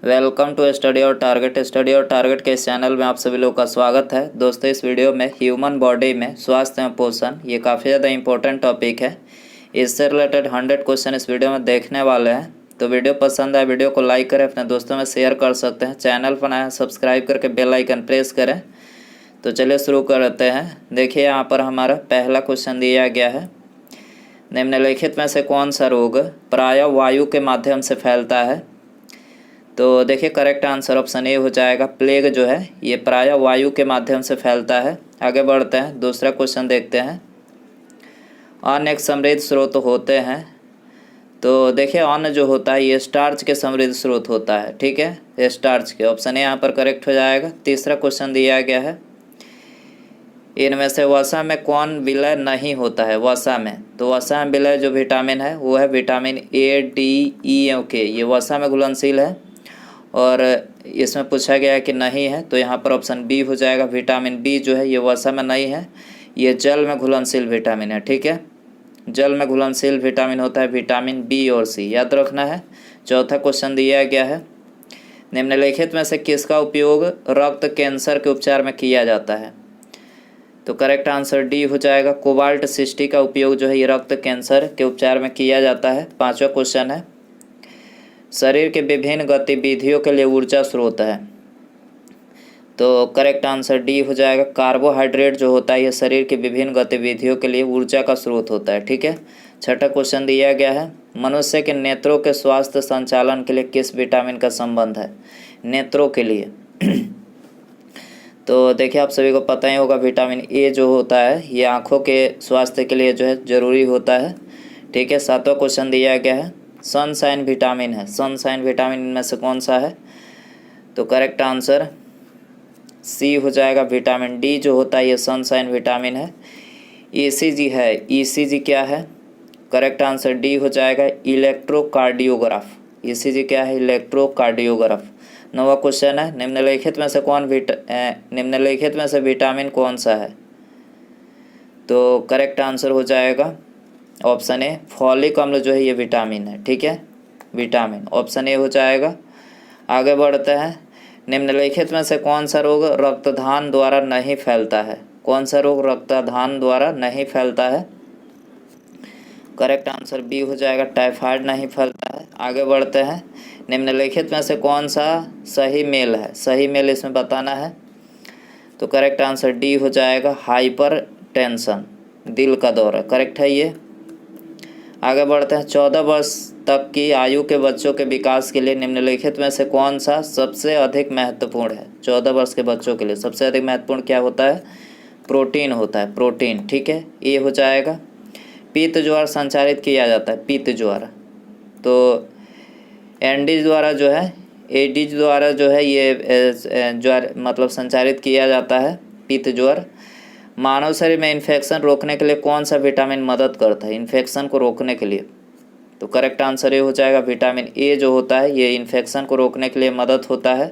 Welcome to study और target के इस चैनल में आप सभी लोगों का स्वागत है। दोस्तों, इस वीडियो में ह्यूमन बॉडी में स्वास्थ्य एवं पोषण ये काफ़ी ज़्यादा इंपॉर्टेंट टॉपिक है। इससे रिलेटेड 100 क्वेश्चन इस वीडियो में देखने वाले हैं। तो वीडियो पसंद आए वीडियो को लाइक करें, अपने दोस्तों में शेयर कर सकते हैं। चैनल पर नया सब्सक्राइब करके बेल आइकन प्रेस करें। तो चलिए शुरू करते हैं। देखिए, यहाँ पर हमारा पहला क्वेश्चन दिया गया है, निम्नलिखित में से कौन सा रोग प्रायः वायु के माध्यम से फैलता है। तो देखिए, करेक्ट आंसर ऑप्शन ए हो जाएगा। प्लेग जो है ये प्रायः वायु के माध्यम से फैलता है। आगे बढ़ते हैं, दूसरा क्वेश्चन देखते हैं। अन्न एक समृद्ध स्रोत होते हैं। तो देखिए, अन्न जो होता है ये स्टार्च के समृद्ध स्रोत होता है। ठीक है, ये स्टार्च के, ऑप्शन ए यहाँ पर करेक्ट हो जाएगा। तीसरा क्वेश्चन दिया गया है, इनमें से वसा में कौन विलय नहीं होता है। वसा में, तो वसा में विलय जो विटामिन है वो है विटामिन ए, डी, ई और के। ये वसा में घुलनशील है और इसमें पूछा गया है कि नहीं है, तो यहाँ पर ऑप्शन बी हो जाएगा। विटामिन बी जो है ये वसा में नहीं है, ये जल में घुलनशील विटामिन है। ठीक है, जल में घुलनशील विटामिन होता है विटामिन बी और सी, याद रखना है। चौथा क्वेश्चन दिया गया है, निम्नलिखित में से किसका उपयोग रक्त कैंसर के उपचार में किया जाता है। तो करेक्ट आंसर डी हो जाएगा। कोबाल्ट 60 का उपयोग जो है ये रक्त कैंसर के उपचार में किया जाता है। पांचवा क्वेश्चन है, शरीर के विभिन्न गतिविधियों के लिए ऊर्जा स्रोत है। तो करेक्ट आंसर डी हो जाएगा। कार्बोहाइड्रेट जो होता है ये शरीर की विभिन्न गतिविधियों के लिए ऊर्जा का स्रोत होता है। ठीक है, छठा क्वेश्चन दिया गया है, मनुष्य के नेत्रों के स्वास्थ्य संचालन के लिए किस विटामिन का संबंध है। नेत्रों के लिए तो देखिए, आप सभी को पता ही होगा, विटामिन ए जो होता है ये आँखों के स्वास्थ्य के लिए जो है ज़रूरी होता है। ठीक है, सातवां क्वेश्चन दिया गया है, सनशाइन विटामिन है। सनशाइन विटामिन इनमें से कौन सा है। तो करेक्ट आंसर सी हो जाएगा। विटामिन डी जो होता है ये सनशाइन विटामिन है। ईसीजी है, ईसीजी क्या है। करेक्ट आंसर डी हो जाएगा, इलेक्ट्रोकार्डियोग्राफ। ईसीजी क्या है, इलेक्ट्रोकार्डियोग्राफ। नौवां क्वेश्चन है, निम्नलिखित में से विटामिन कौन सा है। तो करेक्ट आंसर हो जाएगा ऑप्शन ए, फॉलिक अम्ल जो है ये विटामिन है। ठीक है, विटामिन, ऑप्शन ए हो जाएगा। आगे बढ़ते हैं, निम्नलिखित में से कौन सा रोग रक्तदान द्वारा नहीं फैलता है। कौन सा रोग रक्तदान द्वारा नहीं फैलता है। करेक्ट आंसर बी हो जाएगा, टाइफाइड नहीं फैलता है। आगे बढ़ते हैं, निम्नलिखित में से कौन सा सही मेल है। सही मेल इसमें बताना है। तो करेक्ट आंसर डी हो जाएगा, हाइपर टेंशन, दिल का दौरा, करेक्ट है ये। आगे बढ़ते हैं, 14 वर्ष तक की आयु के बच्चों के विकास के लिए निम्नलिखित में से कौन सा सबसे अधिक महत्वपूर्ण है। 14 वर्ष के बच्चों के लिए सबसे अधिक महत्वपूर्ण क्या होता है, प्रोटीन होता है, प्रोटीन। ठीक है, ये हो जाएगा। पित्त ज्वार संचारित किया जाता है, पित्त ज्वार, तो एंडीज द्वारा जो है, एडीज द्वारा जो है ये ज्वार मतलब संचारित किया जाता है, पित्त ज्वार। मानव शरीर में इन्फेक्शन रोकने के लिए कौन सा विटामिन मदद करता है, इन्फेक्शन को रोकने के लिए। तो करेक्ट आंसर ये हो जाएगा, विटामिन ए जो होता है ये इन्फेक्शन को रोकने के लिए मदद होता है।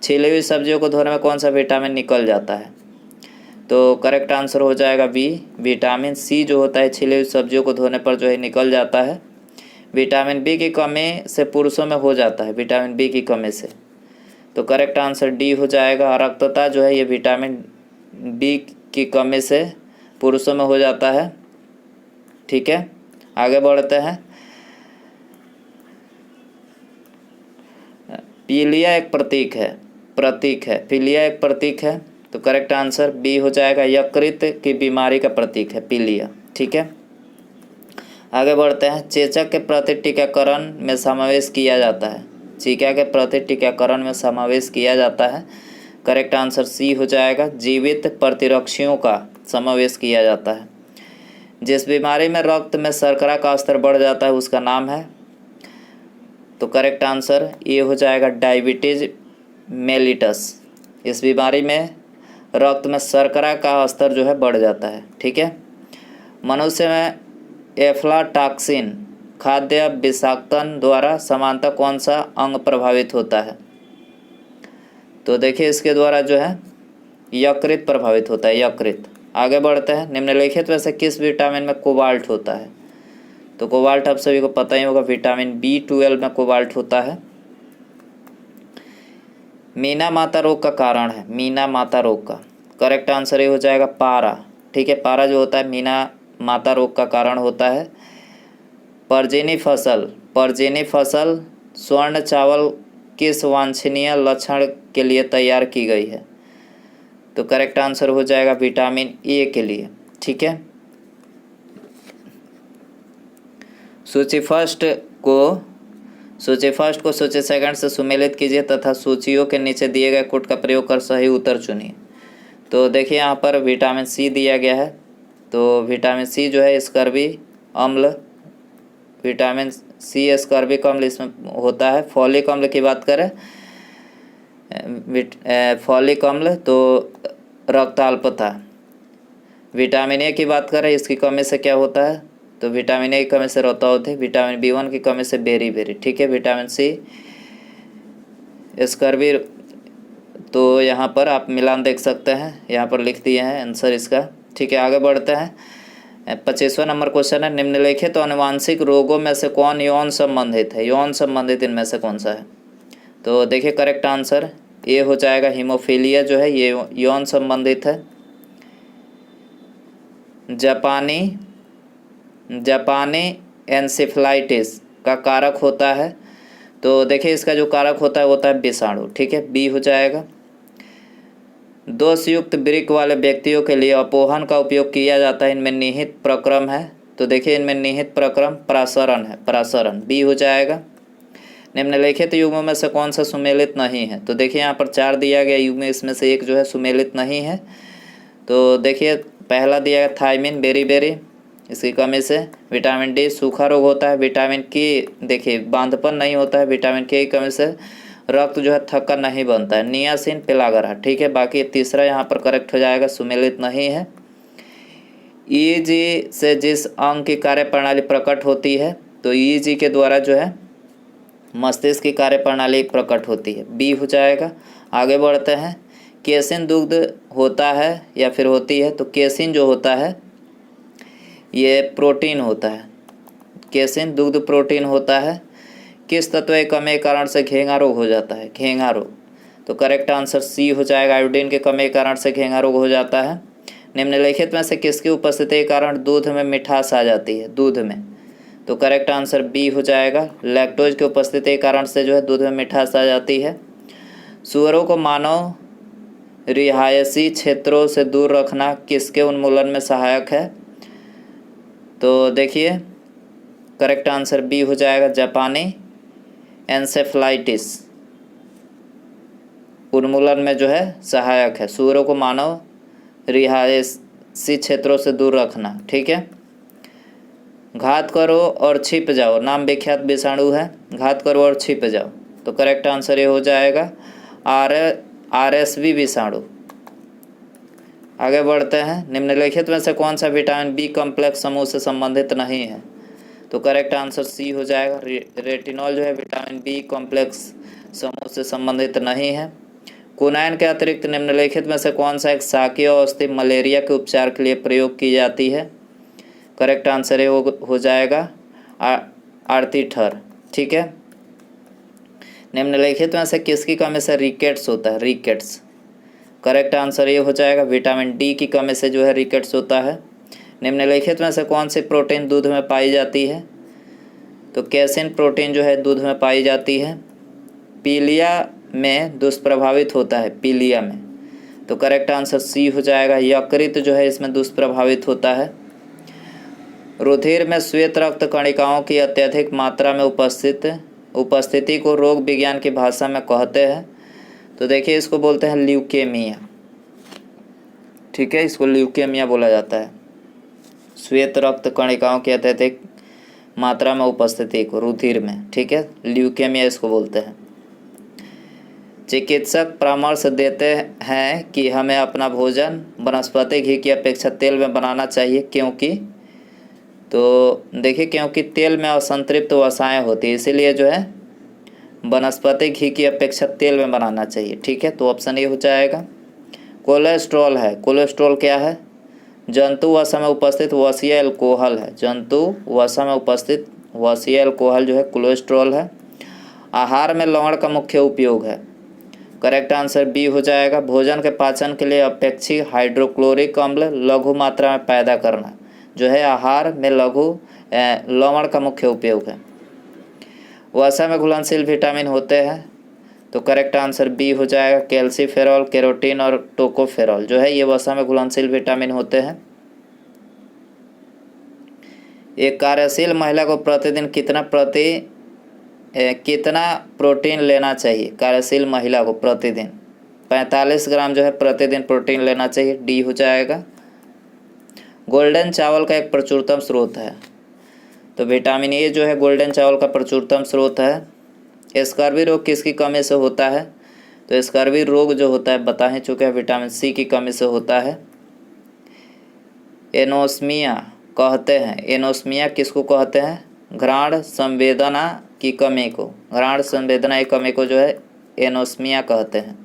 छिली हुई सब्जियों को धोने में कौन सा विटामिन निकल जाता है। तो करेक्ट आंसर हो जाएगा बी, विटामिन सी जो होता है छिली हुई सब्जियों को धोने पर जो है निकल जाता है। विटामिन बी की कमी से पुरुषों में हो जाता है, विटामिन बी की कमी से। तो करेक्ट आंसर डी हो जाएगा। रक्तता जो है ये विटामिन बी की कमी से पुरुषों में हो जाता है। ठीक है, आगे बढ़ते हैं, पीलिया एक प्रतीक है, पीलिया एक प्रतीक है। तो करेक्ट आंसर बी हो जाएगा, यकृत की बीमारी का प्रतीक है पीलिया। ठीक है, आगे बढ़ते हैं, चेचक के प्रति टीकाकरण में समावेश किया जाता है। चीका के प्रति टीकाकरण में समावेश किया जाता है। करेक्ट आंसर सी हो जाएगा, जीवित प्रतिरक्षियों का समावेश किया जाता है। जिस बीमारी में रक्त में शर्करा का स्तर बढ़ जाता है उसका नाम है। तो करेक्ट आंसर ये हो जाएगा, डायबिटीज मेलिटस। इस बीमारी में रक्त में शर्करा का स्तर जो है बढ़ जाता है। ठीक है, मनुष्य में एफ्लाटॉक्सिन खाद्य विषाक्तन द्वारा समानता कौन सा अंग प्रभावित होता है। तो देखिए, इसके द्वारा जो है यकृत प्रभावित होता है, यकृत। आगे बढ़ते हैं, निम्नलिखित में से किस विटामिन में कोबाल्ट होता है। तो कोबाल्ट आप सभी को पता ही होगा, विटामिन B12 में कोबाल्ट होता है। मीना माता रोग का कारण है, मीना माता रोग का करेक्ट आंसर ये हो जाएगा पारा। ठीक है, पारा जो होता है मीना माता रोग का कारण होता है। परजीनी फसल, परजीनी फसल स्वर्ण चावल किस वांछनीय लक्षण के लिए तैयार की गई है? तो करेक्ट आंसर हो जाएगा विटामिन ए के लिए। ठीक है, सूची फर्स्ट को सूची सेकंड से सुमेलित कीजिए तथा सूचियों के नीचे दिए गए कोड का प्रयोग कर सही उत्तर चुनिए। तो देखिए यहाँ पर विटामिन सी दिया गया है, तो विटामिन सी जो है स्कर्वी अम्ल, विटामिन सी स्कर्विक अम्ल इसमें होता है। फॉलिक अम्ल की बात करें, फॉलिक अम्ल तो रक्त अल्पता। विटामिन ए की बात करें, इसकी कमी से क्या होता है? तो विटामिन ए की कमी से रतौंधी, विटामिन B1 की कमी से बेरी। ठीक है, विटामिन सी स्कर्वी, तो यहाँ पर आप मिलान देख सकते हैं, यहाँ पर लिख दिए हैं आंसर इसका। ठीक है, आगे बढ़ते हैं। 25वां नंबर क्वेश्चन है, निम्नलिखित तो अनुवांशिक रोगों में से कौन यौन संबंधित है? यौन संबंधित इनमें से कौन सा है? तो देखिए करेक्ट आंसर ये हो जाएगा हीमोफीलिया जो है ये यौन संबंधित है। जापानी एन्सेफलाइटिस का कारक होता है, तो देखिए इसका जो कारक होता है विषाणु। ठीक है, बी हो जाएगा। दोषयुक्त वृक्क वाले व्यक्तियों के लिए अपोहन का उपयोग किया जाता है, इनमें निहित प्रक्रम है, तो देखिए इनमें निहित प्रक्रम प्रासरण है, प्रासरण बी हो जाएगा। निम्नलिखित युग्मों में से कौन सा सुमेलित नहीं है? तो देखिए यहाँ पर 4 दिया गया युग्म, इसमें से एक जो है सुमेलित नहीं है। तो देखिए पहला दिया गया थायमिन बेरी, इसकी कमी से विटामिन डी सूखा रोग होता है। विटामिन के देखिए बांधपन नहीं होता है, विटामिन के की कमी से रक्त जो है थक्का नहीं बनता है। नियासिन पेलागरा। ठीक है, बाकी तीसरा यहाँ पर करेक्ट हो जाएगा, सुमेलित नहीं है। ईजी से जिस अंग की कार्यप्रणाली प्रकट होती है, तो ईजी के द्वारा जो है मस्तिष्क की कार्यप्रणाली प्रकट होती है, बी हो जाएगा। आगे बढ़ते हैं। केसिन दुग्ध होता है या फिर होती है? तो केसिन जो होता है ये प्रोटीन होता है, केसिन दुग्ध प्रोटीन होता है। किस तत्व की कमी के कारण से घेंघा रोग हो जाता है? घेंघा रोग, तो करेक्ट आंसर सी हो जाएगा, आयोडीन के कमी के कारण से घेंघा रोग हो जाता है। निम्नलिखित में से किसकी उपस्थिति के कारण दूध में मिठास आ जाती है? दूध में, तो करेक्ट आंसर बी हो जाएगा, लैक्टोज की उपस्थिति के कारण से जो है दूध में मिठास आ जाती है। सुअरों को मानव रिहायशी क्षेत्रों से दूर रखना किसके उन्मूलन में सहायक है? तो देखिए करेक्ट आंसर बी हो जाएगा, जापानी एन्सेफलाइटिस उन्मूलन में जो है सहायक है। सुअरों को मानव रिहायशी क्षेत्रों से दूर रखना। ठीक है, घात करो और छिप जाओ नाम विख्यात विषाणु है, घात करो और छिप जाओ, तो करेक्ट आंसर ये हो जाएगा RSV विषाणु। आगे बढ़ते हैं। निम्नलिखित में से कौन सा विटामिन बी कॉम्प्लेक्स समूह से संबंधित नहीं है? तो करेक्ट आंसर सी हो जाएगा, रेटिनॉल जो है विटामिन बी कॉम्प्लेक्स समूह से संबंधित नहीं है। कुनाइन के अतिरिक्त निम्नलिखित में से कौन सा एक शाकीय औषधि मलेरिया के उपचार के लिए प्रयोग की जाती है? करेक्ट आंसर हो जाएगा आर्थिथर। ठीक है, निम्नलिखित में से किसकी कमी से रिकेट्स होता है? रिकेट्स, करेक्ट आंसर ये हो जाएगा, विटामिन डी की कमी से जो है रिकेट्स होता है। निम्नलिखित में से कौन सी प्रोटीन दूध में पाई जाती है? तो कैसिन प्रोटीन जो है दूध में पाई जाती है। पीलिया में दुष्प्रभावित होता है, पीलिया में, तो करेक्ट आंसर सी हो जाएगा, यकृत जो है इसमें दुष्प्रभावित होता है। रुधिर में श्वेत रक्त कणिकाओं की अत्यधिक मात्रा में उपस्थिति को रोग विज्ञान की भाषा में कहते हैं, तो देखिए इसको बोलते हैं ल्यूकेमिया। ठीक है, इसको ल्यूकेमिया बोला जाता है, श्वेत रक्त कणिकाओं की अत्यधिक मात्रा में उपस्थिति को रुधिर में। ठीक है, ल्यूकेमिया इसको बोलते हैं। चिकित्सक परामर्श देते हैं कि हमें अपना भोजन वनस्पति घी की अपेक्षा तेल में बनाना चाहिए, क्योंकि तो देखिए क्योंकि तेल में असंतृप्त वसाएं होती है, इसीलिए जो है वनस्पति घी की अपेक्षा तेल में बनाना चाहिए। ठीक है, तो ऑप्शन ए हो जाएगा। कोलेस्ट्रॉल है, कोलेस्ट्रॉल क्या है? जंतु वसा में उपस्थित वसीय अल्कोहल है, जंतु वसा में उपस्थित वसीय अल्कोहल जो है कोलेस्ट्रॉल है। आहार में लवण का मुख्य उपयोग है, करेक्ट आंसर बी हो जाएगा। भोजन के पाचन के लिए अपेक्षित हाइड्रोक्लोरिक अम्ल लघु मात्रा में पैदा करना जो है आहार में लवण का मुख्य उपयोग है। वसा में घुलनशील विटामिन होते हैं, तो करेक्ट आंसर बी हो जाएगा। कैल्सीफेरॉल, कैरोटीन और टोकोफेरॉल जो है ये वसा में घुलनशील विटामिन होते हैं। एक कार्यशील महिला को प्रतिदिन कितना प्रोटीन लेना चाहिए? कार्यशील महिला को प्रतिदिन 45 ग्राम जो है प्रतिदिन प्रोटीन लेना चाहिए, डी हो जाएगा। गोल्डन चावल का एक प्रचुरतम स्रोत है, तो विटामिन ए जो है गोल्डन चावल का प्रचुरतम स्रोत है। स्कर्वी रोग किसकी कमी से होता है? तो स्कर्वी रोग जो होता है बता ही चुके हैं, विटामिन सी की कमी से होता है। एनोस्मिया कहते हैं, एनोस्मिया किसको कहते हैं? घ्राण संवेदना की कमी को, घ्राण संवेदना की कमी को जो है एनोस्मिया कहते हैं।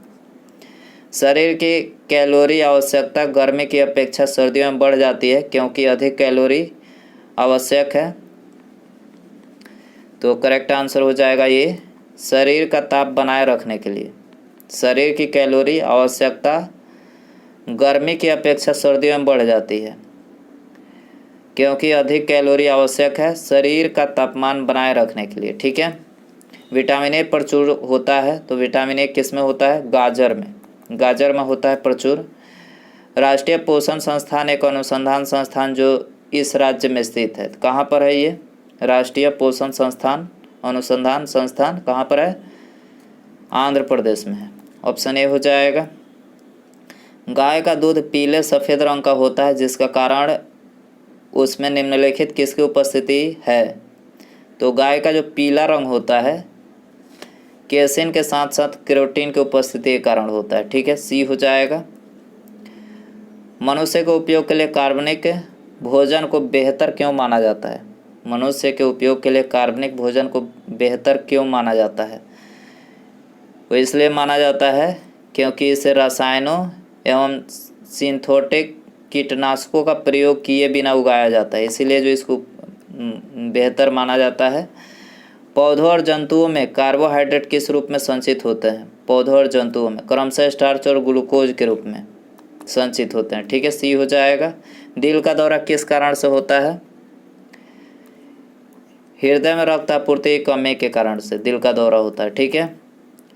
शरीर की कैलोरी आवश्यकता गर्मी की अपेक्षा सर्दियों में बढ़ जाती है क्योंकि अधिक कैलोरी आवश्यक है, तो करेक्ट आंसर हो जाएगा ये शरीर का ताप बनाए रखने के लिए। शरीर की कैलोरी आवश्यकता गर्मी की अपेक्षा सर्दियों में बढ़ जाती है क्योंकि अधिक कैलोरी आवश्यक है शरीर का तापमान बनाए रखने के लिए। ठीक है। विटामिन ए प्रचुर होता है, तो विटामिन ए किस में होता है? गाजर में, गाजर में होता है प्रचुर। राष्ट्रीय पोषण संस्थान एक अनुसंधान संस्थान जो इस राज्य में स्थित है, कहाँ पर है ये? राष्ट्रीय पोषण संस्थान अनुसंधान संस्थान कहाँ पर है? आंध्र प्रदेश में है, ऑप्शन ए हो जाएगा। गाय का दूध पीले सफ़ेद रंग का होता है जिसका कारण उसमें निम्नलिखित किसकी उपस्थिति है? तो गाय का जो पीला रंग होता है केसिन के साथ साथ कैरोटीन की उपस्थिति के कारण होता है। ठीक है, सी हो जाएगा। मनुष्य के उपयोग के लिए कार्बनिक भोजन को बेहतर क्यों माना जाता है? मनुष्य के उपयोग के लिए कार्बनिक भोजन को बेहतर क्यों माना जाता है? वो इसलिए माना जाता है क्योंकि इसे रसायनों एवं सिंथेटिक कीटनाशकों का प्रयोग किए बिना उगाया जाता है, इसीलिए जो इसको बेहतर माना जाता है। पौधों और जंतुओं में कार्बोहाइड्रेट किस रूप में संचित होते हैं? पौधों और जंतुओं में क्रमशः स्टार्च और ग्लूकोज के रूप में संचित होते हैं। ठीक है, सी हो जाएगा। दिल का दौरा किस कारण से होता है? हृदय में रक्त आपूर्ति की कमी के कारण से दिल का दौरा होता है। ठीक है।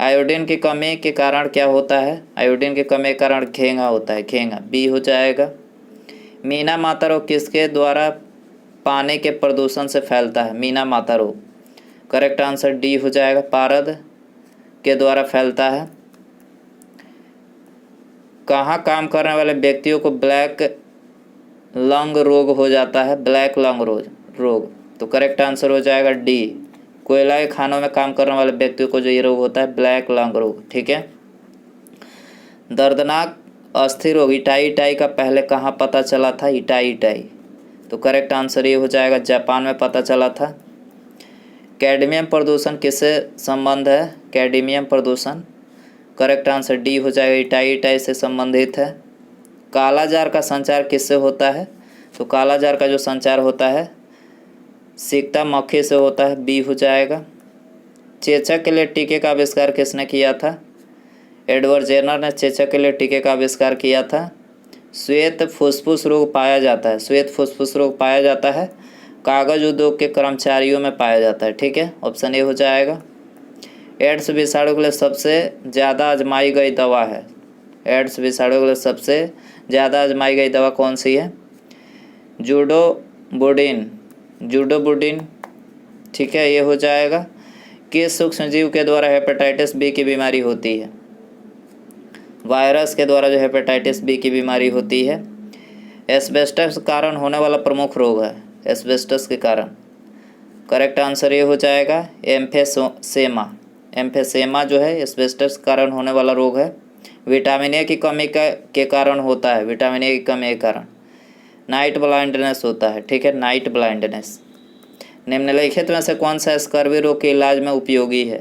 आयोडीन की कमी के कारण क्या होता है? आयोडीन की कमी के कारण घेंगा होता है, घेंगा, बी हो जाएगा। मीना माता रोग किसके द्वारा पानी के प्रदूषण से फैलता है? मीना माता रोग, करेक्ट आंसर डी हो जाएगा, पारद के द्वारा फैलता है। कहाँ काम करने वाले व्यक्तियों को ब्लैक लंग रोग हो जाता है? ब्लैक लंग रोग, तो करेक्ट आंसर हो जाएगा डी। कोयला के खानों में काम करने वाले व्यक्तियों को जो ये रोग होता है ब्लैक लंग रोग। ठीक है। दर्दनाक अस्थि रोग इटाई का पहले कहाँ पता चला था? इटाई, तो करेक्ट आंसर ये हो जाएगा, जापान में पता चला था। कैडमियम प्रदूषण किससे संबंध है? कैडमियम प्रदूषण, करेक्ट आंसर डी हो जाएगा, इटाई से संबंधित है। कालाजार का संचार किससे होता है? तो कालाजार का जो संचार होता है सिकता मक्खी से होता है, बी हो जाएगा। चेचक के लिए टीके का आविष्कार किसने किया था? एडवर्ड जेनर ने चेचक के लिए टीके का आविष्कार किया था। श्वेत फुसफुस रोग पाया जाता है, श्वेत फुसफुस रोग पाया जाता है कागज उद्योग के कर्मचारियों में पाया जाता है। ठीक है, ऑप्शन ए हो जाएगा। एड्स विषाणु के लिए सबसे ज़्यादा आजमाई गई दवा है? एड्स विषाणु के लिए सबसे ज़्यादा आजमाई गई दवा कौन सी है? जूडोबुडिन, ठीक है, ये हो जाएगा। किस सूक्ष्मजीव के द्वारा हेपेटाइटिस बी की बीमारी होती है? वायरस के द्वारा जो हेपेटाइटिस बी की बीमारी होती है। एस्बेस्टस के कारण होने वाला प्रमुख रोग है, एस्बेस्टस के कारण, करेक्ट आंसर ये हो जाएगा एम्फेसेमा। एम्फेसेमा जो है एस्बेस्टस के कारण होने वाला रोग है। विटामिन ए की कमी के कारण होता है, विटामिन ए की कमी के कारण नाइट ब्लाइंडनेस होता है। ठीक है, नाइट ब्लाइंडनेस। निम्नलिखित में से कौन सा स्कर्वी रोग के इलाज में उपयोगी है?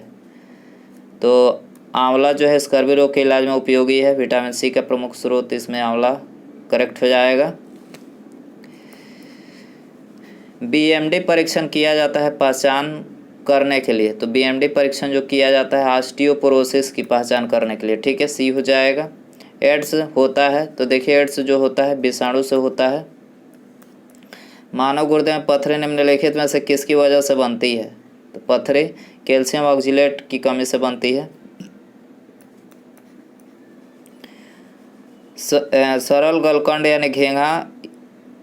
तो आंवला जो है स्कर्वी रोग के इलाज में उपयोगी है, विटामिन सी का प्रमुख स्रोत इसमें आंवला, करेक्ट हो जाएगा। बीएमडी परीक्षण किया जाता है पहचान करने के लिए, तो बीएमडी परीक्षण जो किया जाता है ऑस्टियोपोरोसिस की पहचान करने के लिए, ठीक है, सी हो जाएगा। एड्स होता है, तो देखिए एड्स जो होता है विषाणु से होता है। मानव गुर्दे में पत्थरी निम्नलिखित में से किसकी वजह से बनती है? तो पत्थरी कैल्शियम ऑक्जिलेट की कमी से बनती है। सरल गलकंड यानी घेंघा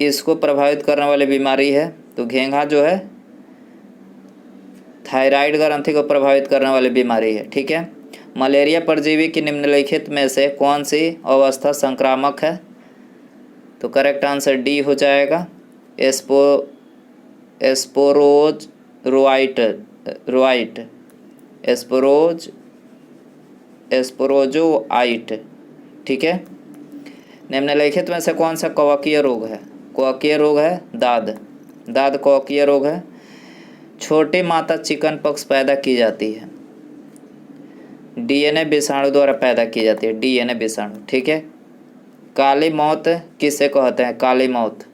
इसको प्रभावित करने वाली बीमारी है, तो घेंघा जो है थायराइड ग्रंथि को प्रभावित करने वाली बीमारी है, ठीक है। मलेरिया परजीवी की निम्नलिखित में से कौन सी अवस्था संक्रामक है? तो करेक्ट आंसर डी हो जाएगा, एस्पोरोजोआइट, ठीक है। निम्नलिखित में से कौन सा कवकीय रोग है? कवकीय रोग है दाद कवकीय रोग है। छोटी माता चिकन पॉक्स पैदा की जाती है, डीएनए विषाणु द्वारा पैदा की जाती है, डीएनए विषाणु, ठीक है। काली मौत किसे कहते हैं? काली मौत,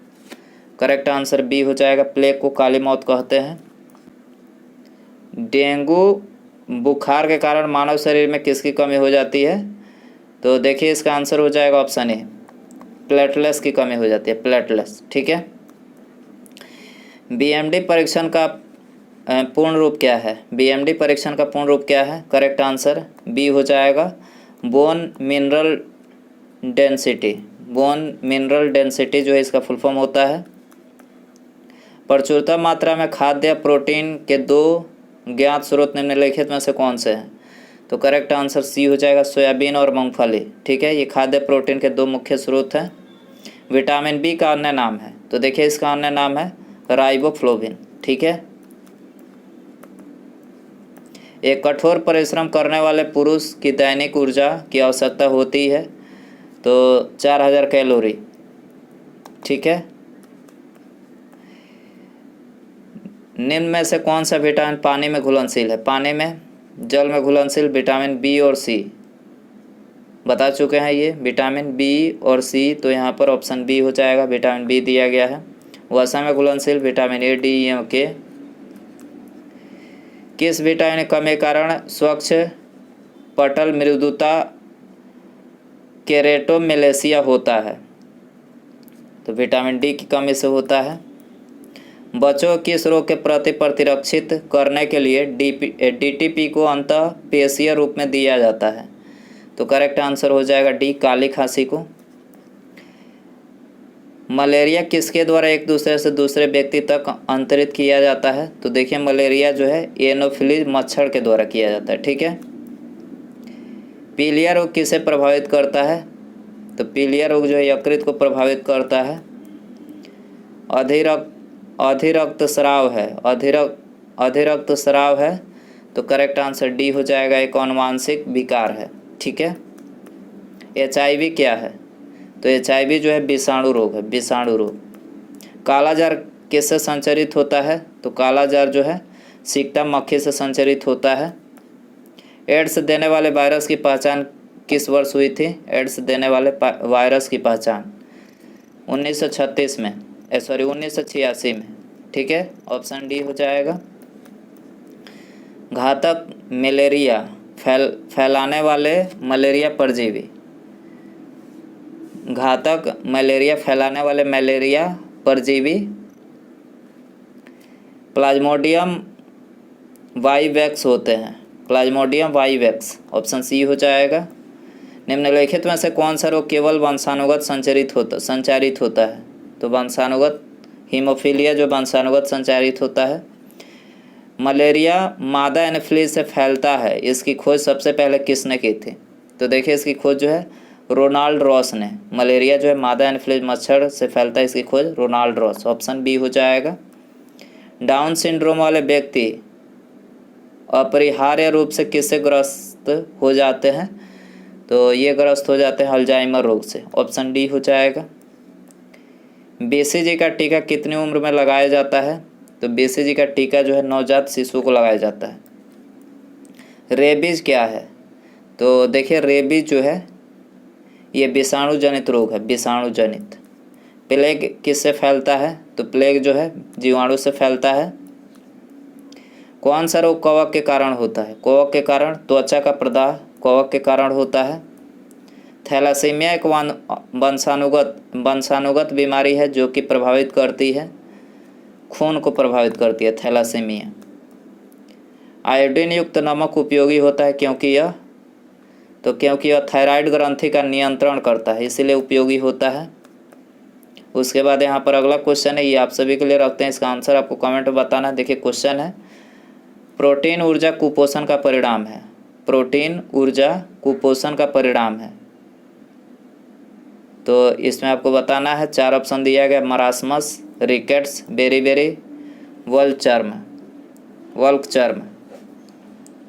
करेक्ट आंसर बी हो जाएगा, प्लेग को काली मौत कहते हैं। डेंगू बुखार के कारण मानव शरीर में किसकी कमी हो जाती है? तो देखिए इसका आंसर हो जाएगा ऑप्शन ए, प्लेटलेट्स की कमी हो जाती है, प्लेटलेट्स, ठीक है। बीएमडी परीक्षण का पूर्ण रूप क्या है? बीएमडी परीक्षण का पूर्ण रूप क्या है? करेक्ट आंसर बी हो जाएगा, bone mineral density. Bone mineral density जो है इसका फुल फॉर्म होता है। प्रचुरता मात्रा में खाद्य प्रोटीन के दो ज्ञात स्रोत निम्नलिखित में से कौन से हैं? तो करेक्ट आंसर सी हो जाएगा, सोयाबीन और मूंगफली, ठीक है। ये खाद्य प्रोटीन के दो मुख्य स्रोत हैं। विटामिन बी का अन्य नाम है, तो देखिए इसका अन्य नाम है राइबोफ्लोविन, ठीक है। एक कठोर परिश्रम करने वाले पुरुष की दैनिक ऊर्जा की आवश्यकता होती है तो 4000 कैलोरी, ठीक है। निम्न में से कौन सा विटामिन पानी में घुलनशील है? पानी में जल में घुलनशील विटामिन बी और सी बता चुके हैं, ये विटामिन बी और सी, तो यहाँ पर ऑप्शन बी हो जाएगा, विटामिन बी दिया गया है। वसा में घुलनशील विटामिन ए, डी, ई और के। किस विटामिन कमी के कारण स्वच्छ पटल मृदुता केरेटोमेलेसिया होता है? तो विटामिन डी की कमी से होता है। बच्चों को किस रोग के प्रति प्रतिरक्षित करने के लिए डीटीपी को अंतःपेशीय रूप में दिया जाता है? तो करेक्ट आंसर हो जाएगा डी, काली खांसी को। मलेरिया किसके द्वारा एक दूसरे से दूसरे व्यक्ति तक अंतरित किया जाता है? तो देखिए मलेरिया जो है एनोफिलीज मच्छर के द्वारा किया जाता है, ठीक है। पीलिया रोग किसे प्रभावित करता है? तो पीलिया रोग जो है यकृत को प्रभावित करता है। अधिरक्त स्राव है, अधिरक्त स्राव है, तो करेक्ट आंसर डी हो जाएगा, एक अनुवांशिक विकार है, ठीक है। HIV क्या है? तो HIV जो है विषाणु रोग है, विषाणु रोग। कालाजार किससे संचरित होता है? तो कालाजार जो है सिकटा मक्खी से संचरित होता है। एड्स देने वाले वायरस की पहचान किस वर्ष हुई थी? एड्स देने वाले वायरस की पहचान 1986 में, 1986 में, ठीक है, ऑप्शन डी हो जाएगा। घातक मलेरिया फैलाने वाले मलेरिया परजीवी, घातक मलेरिया फैलाने वाले मलेरिया परजीवी प्लाज्मोडियम वाइवेक्स होते हैं, प्लाज्मोडियम वाइवेक्स, ऑप्शन सी हो जाएगा। निम्नलिखित में से कौन सा रोग केवल वंशानुगत संचारित होता है? तो वंशानुगत, हीमोफीलिया जो वंशानुगत संचारित होता है। मलेरिया मादा एनोफिलीज से फैलता है, इसकी खोज सबसे पहले किसने की थी? तो देखिए इसकी खोज जो है रोनाल्ड रॉस ने। मलेरिया जो है मादा एनोफिलीज मच्छर से फैलता है, इसकी खोज रोनाल्ड रॉस, ऑप्शन बी हो जाएगा। डाउन सिंड्रोम वाले व्यक्ति अपरिहार्य रूप से किससे ग्रस्त हो जाते हैं? तो ये ग्रस्त हो जाते हैं अल्जाइमर रोग से, ऑप्शन डी हो जाएगा। BCG का टीका कितनी उम्र में लगाया जाता है? तो BCG का टीका जो है नवजात शिशु को लगाया जाता है। रेबीज क्या है? तो देखिए रेबीज जो है ये विषाणु जनित रोग है, विषाणु जनित। प्लेग किससे फैलता है? तो प्लेग जो है जीवाणु से फैलता है। कौन सा रोग कवक के कारण होता है? कवक के कारण त्वचा का प्रदाह कवक के कारण होता है। थैलासीमिया एक वंशानुगत बीमारी है जो कि प्रभावित करती है, खून को प्रभावित करती है थैलासीमिया। आयोडीन युक्त नमक उपयोगी होता है क्योंकि यह थायराइड ग्रंथि का नियंत्रण करता है, इसीलिए उपयोगी होता है। उसके बाद यहाँ पर अगला क्वेश्चन है, ये आप सभी के लिए रखते हैं, इसका आंसर आपको कमेंट में बताना है। देखिए क्वेश्चन है, प्रोटीन ऊर्जा कुपोषण का परिणाम है। प्रोटीन ऊर्जा कुपोषण का परिणाम है, तो इसमें आपको बताना है। 4 ऑप्शन दिया गया, मरासमस, रिकेट्स, बेरीबेरी, वल्क चर्म।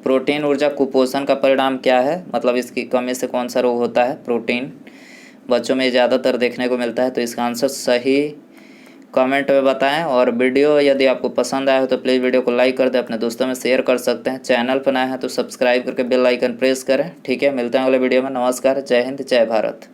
प्रोटीन ऊर्जा कुपोषण का परिणाम क्या है, मतलब इसकी कमी से कौन सा रोग होता है? प्रोटीन बच्चों में ज़्यादातर देखने को मिलता है, तो इसका आंसर सही कमेंट में बताएं। और वीडियो यदि आपको पसंद आया हो तो प्लीज़ वीडियो को लाइक कर दें, अपने दोस्तों में शेयर कर सकते हैं। चैनल पर नए हैं तो सब्सक्राइब करके बेल आइकन प्रेस करें। ठीक है, मिलते हैं अगले वीडियो में। नमस्कार, जय हिंद, जय भारत।